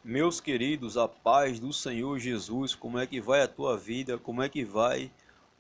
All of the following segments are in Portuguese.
Meus queridos, a paz do Senhor Jesus, como é que vai a tua vida? Como é que vai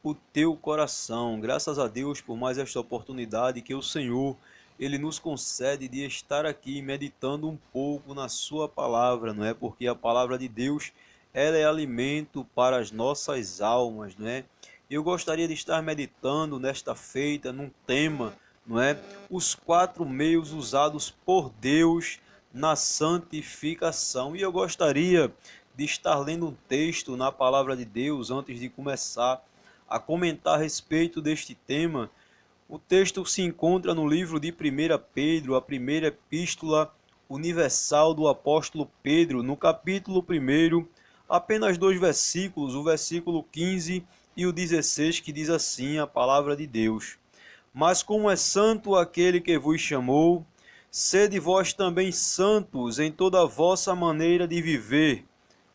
o teu coração? Graças a Deus por mais esta oportunidade que o Senhor ele nos concede de estar aqui meditando um pouco na sua palavra, não é? Porque a palavra de Deus, ela é alimento para as nossas almas, não é? Eu gostaria de estar meditando nesta feita num tema, não é? Os 4 meios usados por Deus na santificação. E eu gostaria de estar lendo um texto na palavra de Deus antes de começar a comentar a respeito deste tema. O texto se encontra no livro de 1 Pedro, a primeira epístola universal do apóstolo Pedro, no capítulo 1, apenas 2 versículos, o versículo 15 e o 16, que diz assim a palavra de Deus: Mas como é santo aquele que vos chamou, sede vós também santos em toda a vossa maneira de viver.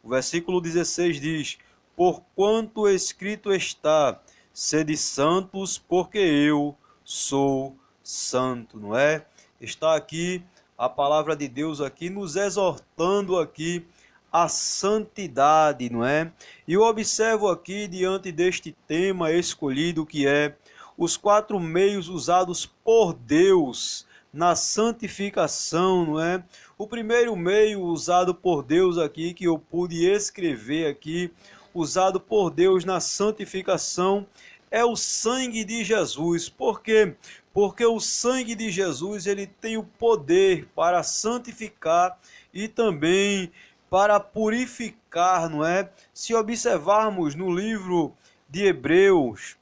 O versículo 16 diz: Porquanto escrito está, sede santos, porque eu sou santo, não é? Está aqui a palavra de Deus aqui nos exortando aqui a santidade, não é? E eu observo aqui diante deste tema escolhido que é os 4 meios usados por Deus na santificação, não é? O primeiro meio usado por Deus aqui, que eu pude escrever aqui, usado por Deus na santificação, é o sangue de Jesus. Por quê? Porque o sangue de Jesus, ele tem o poder para santificar e também para purificar, não é? Se observarmos no livro de Hebreus,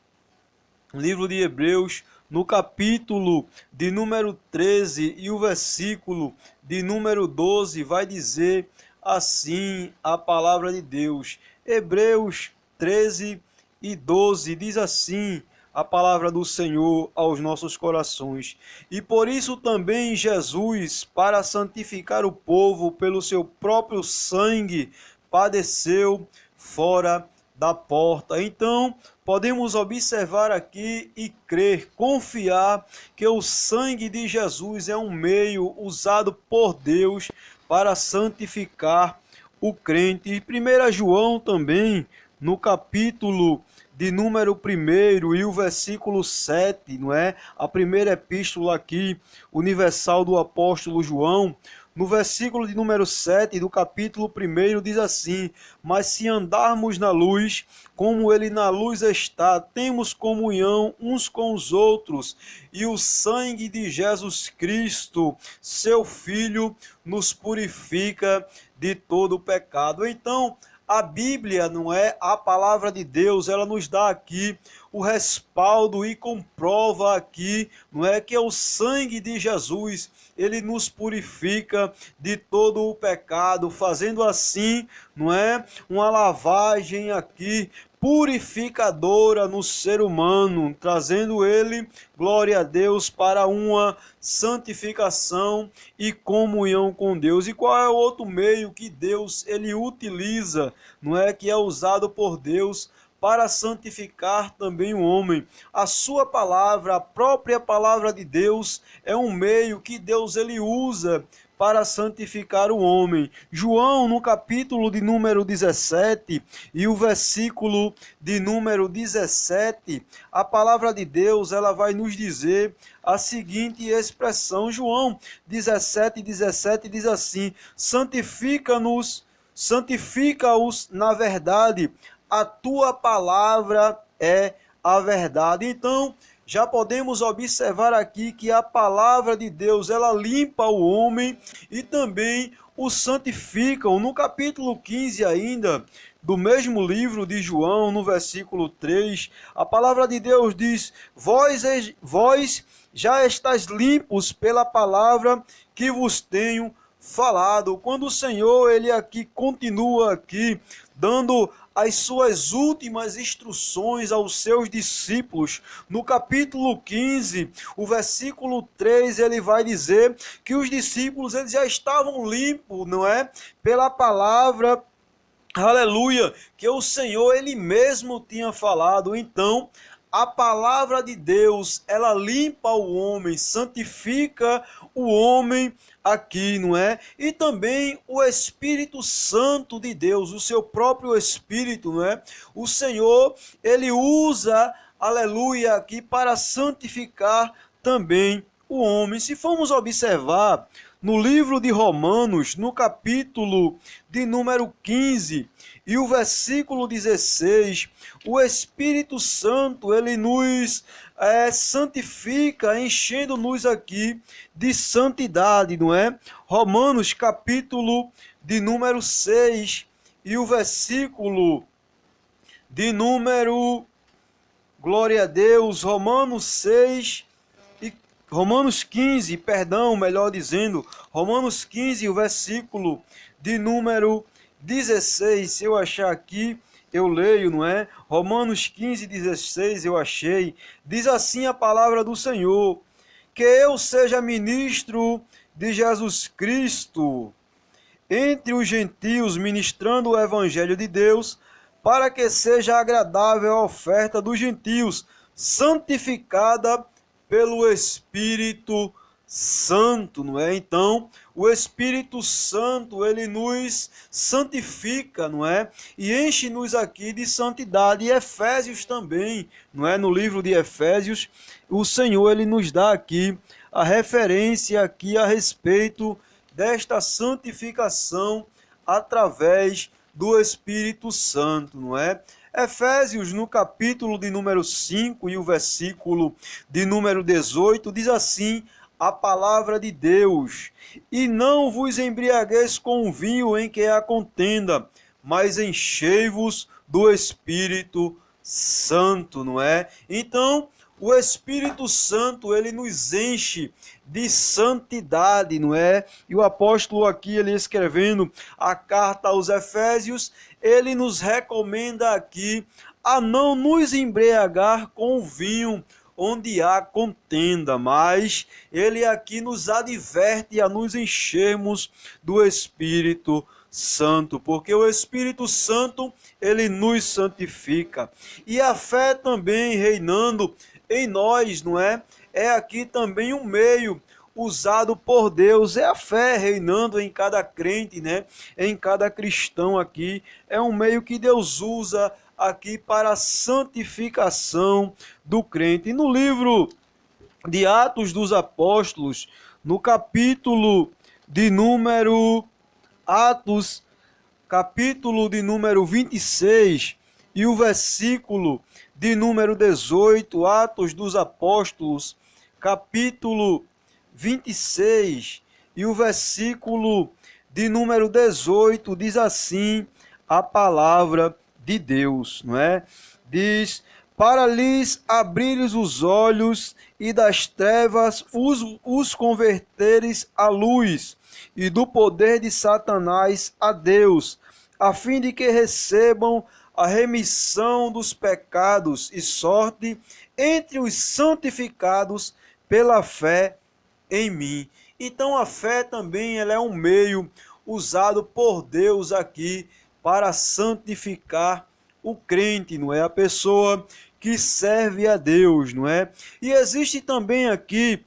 no capítulo de número 13 e o versículo de número 12, vai dizer assim a palavra de Deus. Hebreus 13 e 12 diz assim a palavra do Senhor aos nossos corações. E por isso também Jesus, para santificar o povo pelo seu próprio sangue, padeceu fora da porta. Então, podemos observar aqui e crer, confiar que o sangue de Jesus é um meio usado por Deus para santificar o crente. E 1 João também, no capítulo de número 1 e o versículo 7, não é? A primeira epístola aqui, universal do apóstolo João, no versículo de número 7 do capítulo 1 diz assim: Mas se andarmos na luz, como ele na luz está, temos comunhão uns com os outros, e o sangue de Jesus Cristo, seu Filho, nos purifica de todo o pecado. Então, a Bíblia, não é? A palavra de Deus, ela nos dá aqui o respaldo e comprova aqui, não é? Que é o sangue de Jesus, ele nos purifica de todo o pecado, fazendo assim, não é? Uma lavagem aqui purificadora no ser humano, trazendo ele, glória a Deus, para uma santificação e comunhão com Deus. E qual é o outro meio que Deus ele utiliza, não é, que é usado por Deus para santificar também o homem? A sua palavra, a própria palavra de Deus, é um meio que Deus ele usa para santificar o homem. João, no capítulo de número 17 e o versículo de número 17, a palavra de Deus ela vai nos dizer a seguinte expressão. João 17:17 diz assim: santifica-os na verdade, a tua palavra é a verdade. Então, já podemos observar aqui que a palavra de Deus, ela limpa o homem e também o santifica. No capítulo 15 ainda, do mesmo livro de João, no versículo 3, a palavra de Deus diz: Vós já estáis limpos pela palavra que vos tenho falado. Quando o Senhor, ele aqui continua aqui, dando as suas últimas instruções aos seus discípulos, no capítulo 15, o versículo 3, ele vai dizer que os discípulos eles já estavam limpos, não é? Pela palavra, aleluia, que o Senhor ele mesmo tinha falado. Então, A palavra de Deus, ela limpa o homem, santifica o homem aqui, não é? E também o Espírito Santo de Deus, o seu próprio Espírito, não é? O Senhor, ele usa, aleluia, aqui para santificar também o homem. Se formos observar no livro de Romanos, no capítulo de número 15 e o versículo 16, o Espírito Santo, ele nos santifica, enchendo-nos aqui de santidade, não é? Romanos, capítulo de número 6 e o versículo de número, glória a Deus, Romanos 15, perdão, melhor dizendo, Romanos 15, o versículo de número 16, se eu achar aqui, eu leio, não é? Romanos 15, 16, eu achei, diz assim a palavra do Senhor, que eu seja ministro de Jesus Cristo entre os gentios, ministrando o evangelho de Deus, para que seja agradável a oferta dos gentios, santificada pelo Espírito Santo, não é? Então, o Espírito Santo, ele nos santifica, não é? E enche-nos aqui de santidade. E Efésios também, não é? No livro de Efésios, o Senhor, ele nos dá aqui a referência aqui a respeito desta santificação através do Espírito Santo, não é? Efésios, no capítulo de número 5 e o versículo de número 18, diz assim a palavra de Deus: e não vos embriagueis com o vinho em que há contenda, mas enchei-vos do Espírito Santo, não é? Então, o Espírito Santo, ele nos enche de santidade, não é? E o apóstolo aqui, ele escrevendo a carta aos Efésios, ele nos recomenda aqui a não nos embriagar com o vinho onde há contenda, mas ele aqui nos adverte a nos enchermos do Espírito Santo, porque o Espírito Santo, ele nos santifica. E a fé também reinando em nós, não é? É aqui também um meio usado por Deus, é a fé reinando em cada crente, né? Em cada cristão aqui, é um meio que Deus usa aqui para a santificação do crente. E no livro de Atos dos Apóstolos, no capítulo de número Atos, capítulo de número 26 e o versículo de número 18, Atos dos Apóstolos, capítulo 26 e o versículo de número 18, diz assim a palavra de Deus, não é? Diz: para lhes abrires os olhos e das trevas os converteres à luz, e do poder de Satanás a Deus, a fim de que recebam a remissão dos pecados e sorte entre os santificados pela fé em mim. Então a fé também ela é um meio usado por Deus aqui para santificar o crente, não é? A pessoa que serve a Deus, não é? E existe também aqui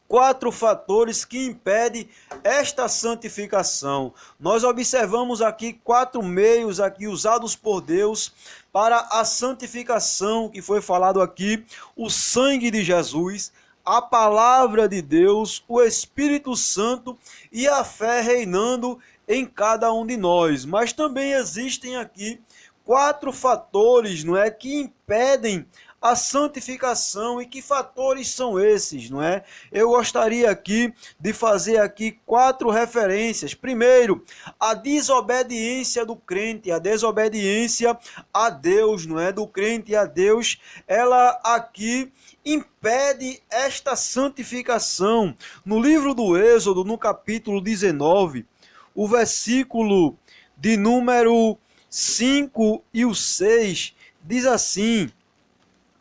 4 fatores que impedem esta santificação. Nós observamos aqui 4 meios aqui usados por Deus para a santificação, que foi falado aqui: o sangue de Jesus, a palavra de Deus, o Espírito Santo e a fé reinando em cada um de nós. Mas também existem aqui 4 fatores, não é, que impedem a santificação. E que fatores são esses, não é? Eu gostaria aqui de fazer aqui 4 referências. Primeiro, a desobediência do crente, a desobediência a Deus, não é, do crente a Deus, ela aqui impede esta santificação. No livro do Êxodo, no capítulo 19, o versículo de número 5 e o 6, diz assim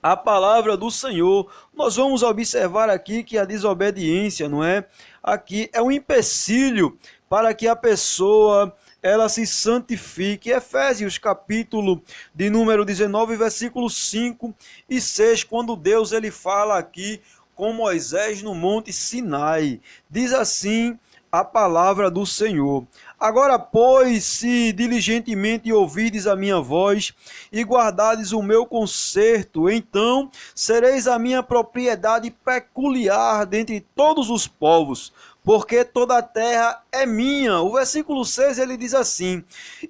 a palavra do Senhor. Nós vamos observar aqui que a desobediência, não é? Aqui é um empecilho para que a pessoa ela se santifique. Efésios capítulo de número 19, versículos 5 e 6, quando Deus ele fala aqui com Moisés no monte Sinai. Diz assim a palavra do Senhor: agora, pois, se diligentemente ouvides a minha voz e guardardes o meu conserto, então sereis a minha propriedade peculiar dentre todos os povos, porque toda a terra é minha. O versículo 6 ele diz assim: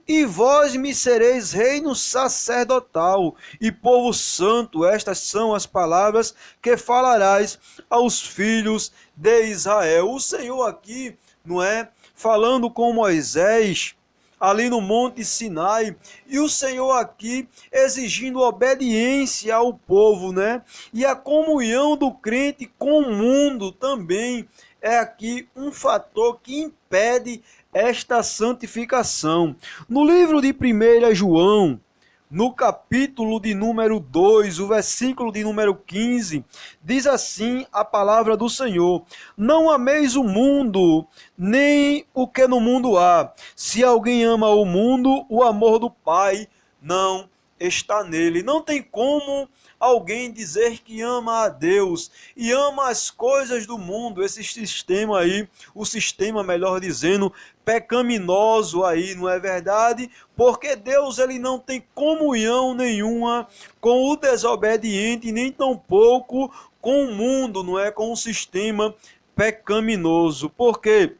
e vós me sereis reino sacerdotal e povo santo. Estas são as palavras que falarás aos filhos de Israel. O Senhor aqui, não é, falando com Moisés ali no monte Sinai, e o Senhor aqui exigindo obediência ao povo, né? E a comunhão do crente com o mundo também é aqui um fator que impede esta santificação. No livro de 1 João, no capítulo de número 2, o versículo de número 15, diz assim a palavra do Senhor: não ameis o mundo, nem o que no mundo há. Se alguém ama o mundo, o amor do Pai não está nele. Não tem como alguém dizer que ama a Deus e ama as coisas do mundo, esse sistema aí, o sistema, melhor dizendo, pecaminoso aí, não é verdade? Porque Deus ele não tem comunhão nenhuma com o desobediente, nem tampouco com o mundo, não é? Com o sistema pecaminoso. Por quê?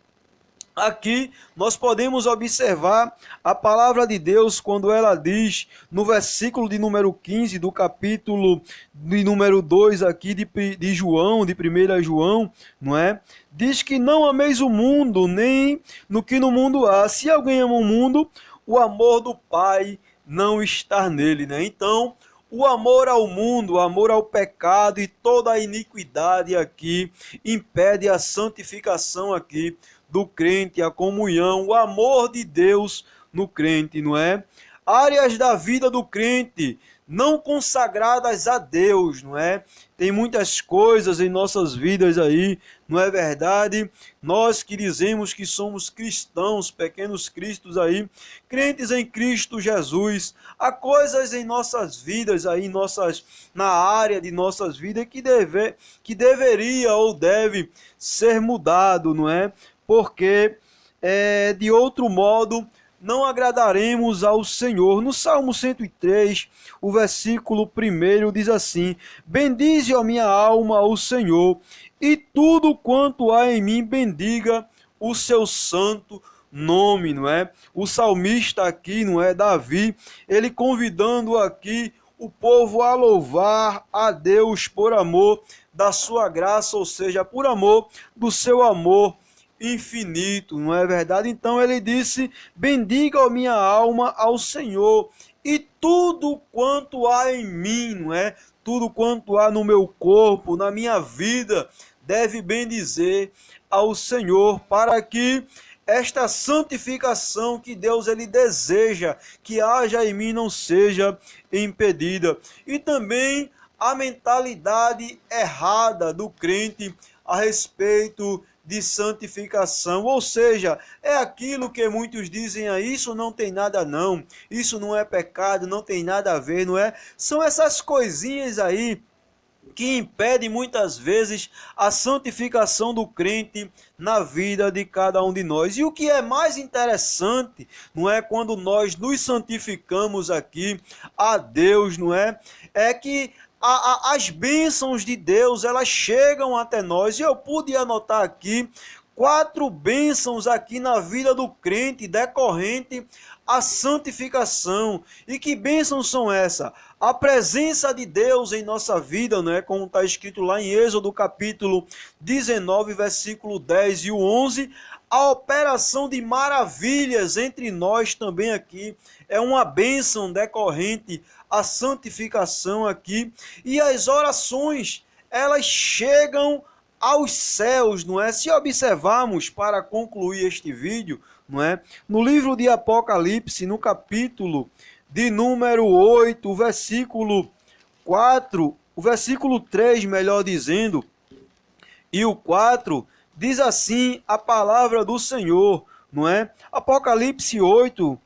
Aqui nós podemos observar a palavra de Deus quando ela diz no versículo de número 15 do capítulo de número 2 aqui de João, de 1 João, não é? Diz que não ameis o mundo, nem no que no mundo há. Se alguém ama o mundo, o amor do Pai não está nele, né? Então, o amor ao mundo, o amor ao pecado e toda a iniquidade aqui impede a santificação aqui do crente, a comunhão, o amor de Deus no crente, não é? Áreas da vida do crente não consagradas a Deus, não é? Tem muitas coisas em nossas vidas aí, não é verdade? Nós que dizemos que somos cristãos, pequenos cristos aí, crentes em Cristo Jesus, há coisas em nossas vidas aí, na área de nossas vidas que deveria ou deve ser mudado, não é? Porque de outro modo não agradaremos ao Senhor. No Salmo 103, o versículo 1 diz assim: bendize a minha alma ao Senhor, e tudo quanto há em mim bendiga o seu santo nome, não é? O salmista aqui, não é, Davi, ele convidando aqui o povo a louvar a Deus por amor da sua graça, ou seja, por amor do seu amor infinito, não é verdade? Então ele disse: bendiga a minha alma ao Senhor, e tudo quanto há em mim, não é? Tudo quanto há no meu corpo, na minha vida, deve bendizer ao Senhor, para que esta santificação que Deus ele deseja que haja em mim não seja impedida. E também a mentalidade errada do crente a respeito de santificação, ou seja, é aquilo que muitos dizem aí: isso não tem nada não, isso não é pecado, não tem nada a ver, não é? São essas coisinhas aí que impedem muitas vezes a santificação do crente na vida de cada um de nós. E o que é mais interessante, não é, quando nós nos santificamos aqui a Deus, não é? É que as bênçãos de Deus, elas chegam até nós. E eu pude anotar aqui 4 bênçãos aqui na vida do crente decorrente a santificação. E que bênçãos são essas? A presença de Deus em nossa vida, né? Como está escrito lá em Êxodo capítulo 19, versículo 10 e o 11, a operação de maravilhas entre nós também aqui é uma bênção decorrente a santificação aqui. E as orações, elas chegam aos céus, não é? Se observarmos, para concluir este vídeo, não é? No livro de Apocalipse, no capítulo de número 8, o versículo 4, o versículo 3, melhor dizendo, e o 4, diz assim a palavra do Senhor, não é? Apocalipse 8,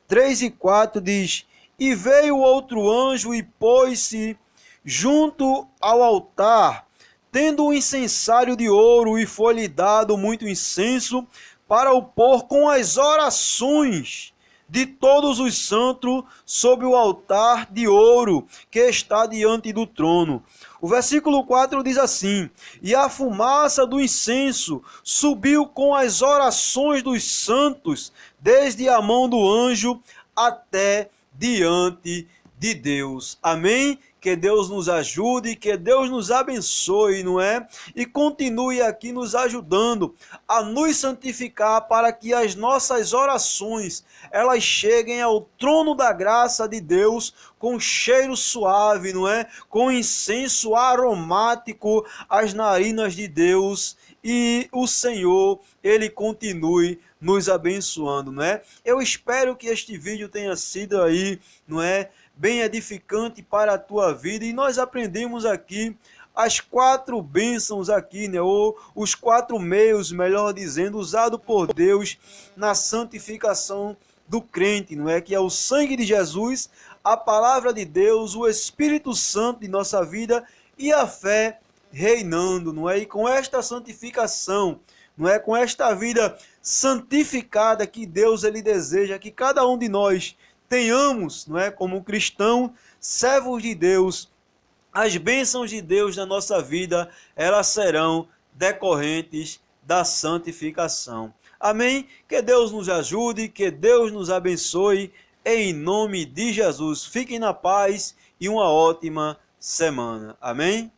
3 e 4 diz: E veio outro anjo e pôs-se junto ao altar, tendo um incensário de ouro, e foi-lhe dado muito incenso para o pôr com as orações de todos os santos sobre o altar de ouro que está diante do trono. O versículo 4 diz assim: E a fumaça do incenso subiu com as orações dos santos, desde a mão do anjo até diante de Deus. Amém? Que Deus nos ajude, que Deus nos abençoe, não é? E continue aqui nos ajudando a nos santificar para que as nossas orações, elas cheguem ao trono da graça de Deus com cheiro suave, não é? Com incenso aromático às narinas de Deus, e o Senhor, ele continue nos abençoando, não é? Eu espero que este vídeo tenha sido aí, não é, bem edificante para a tua vida, e nós aprendemos aqui as 4 bênçãos aqui, né? Ou os 4 meios, melhor dizendo, usado por Deus na santificação do crente, não é? Que é o sangue de Jesus, a palavra de Deus, o Espírito Santo de nossa vida e a fé reinando, não é? E com esta santificação, não é? Com esta vida santificada que Deus ele deseja que cada um de nós tenhamos, não é? Como cristão, servos de Deus, as bênçãos de Deus na nossa vida, elas serão decorrentes da santificação. Amém? Que Deus nos ajude, que Deus nos abençoe, em nome de Jesus. Fiquem na paz e uma ótima semana. Amém?